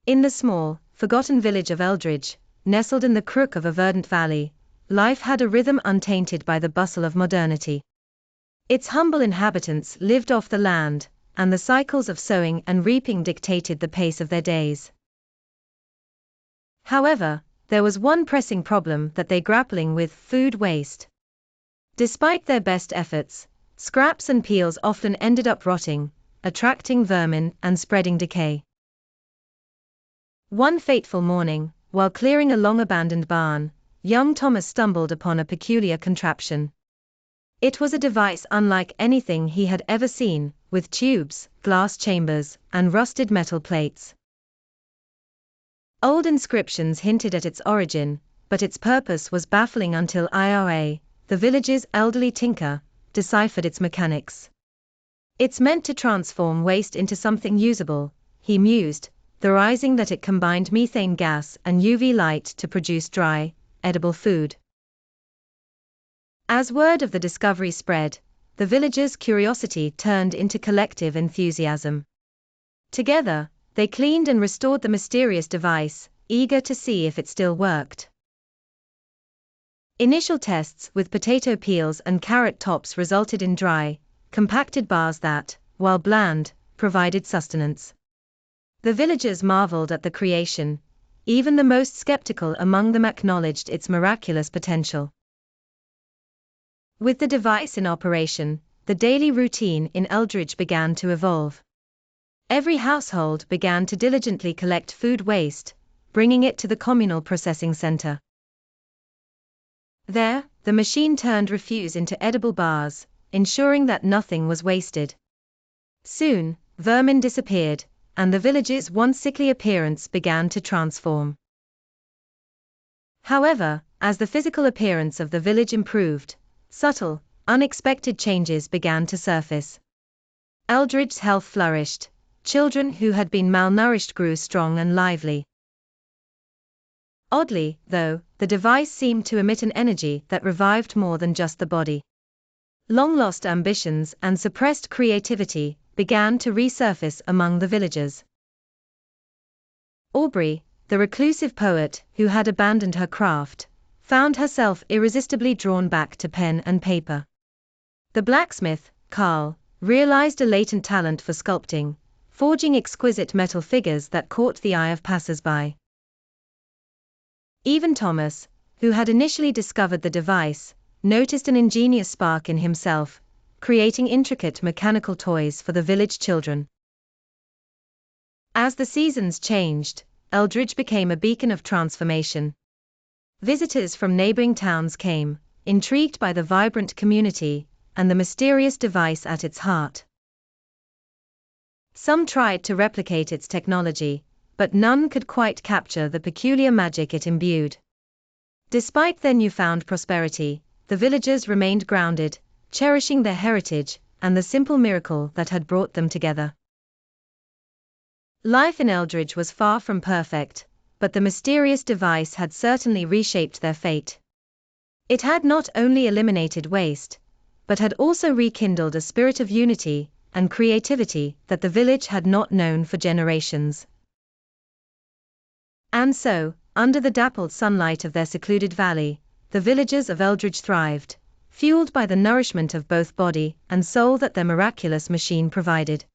In the small, forgotten village of Eldridge, nestled in the crook of a verdant valley, life had a rhythm untainted by the bustle of modernity. Its humble inhabitants lived off the land, and the cycles of sowing and reaping dictated the pace of their days. However, there was one pressing problem that they grappling with: food waste. Despite their best efforts, scraps and peels often ended up rotting, attracting vermin and spreading decay. One fateful morning, while clearing a long-abandoned barn, young Thomas stumbled upon a peculiar contraption. It was a device unlike anything he had ever seen, with tubes, glass chambers, and rusted metal plates. Old inscriptions hinted at its origin, but its purpose was baffling until Ira, the village's elderly tinker, deciphered its mechanics. "It's meant to transform waste into something usable," he mused, theorizing that it combined methane gas and UV light to produce dry, edible food. As word of the discovery spread, the villagers' curiosity turned into collective enthusiasm. Together, they cleaned and restored the mysterious device, eager to see if it still worked. Initial tests with potato peels and carrot tops resulted in dry, compacted bars that, while bland, provided sustenance. The villagers marveled at the creation. Even the most skeptical among them acknowledged its miraculous potential. With the device in operation, the daily routine in Eldridge began to evolve. Every household began to diligently collect food waste, bringing it to the communal processing center. There, the machine turned refuse into edible bars, ensuring that nothing was wasted. Soon, vermin disappeared, and the village's once sickly appearance began to transform. However, as the physical appearance of the village improved, subtle, unexpected changes began to surface. Eldridge's health flourished. Children who had been malnourished grew strong and lively. Oddly, though, the device seemed to emit an energy that revived more than just the body. Long-lost ambitions and suppressed creativity began to resurface among the villagers. Aubrey, the reclusive poet who had abandoned her craft, found herself irresistibly drawn back to pen and paper. The blacksmith, Carl, realized a latent talent for sculpting, forging exquisite metal figures that caught the eye of passers-by. Even Tomas, who had initially discovered the device, noticed an ingenious spark in himself, creating intricate mechanical toys for the village children. As the seasons changed, Eldridge became a beacon of transformation. Visitors from neighboring towns came, intrigued by the vibrant community and the mysterious device at its heart. Some tried to replicate its technology, but none could quite capture the peculiar magic it imbued. Despite their newfound prosperity, the villagers remained grounded, cherishing their heritage and the simple miracle that had brought them together. Life in Eldridge was far from perfect, but the mysterious device had certainly reshaped their fate. It had not only eliminated waste, but had also rekindled a spirit of unity and creativity that the village had not known for generations. And so, under the dappled sunlight of their secluded valley, the villagers of Eldridge thrived, fueled by the nourishment of both body and soul that their miraculous machine provided.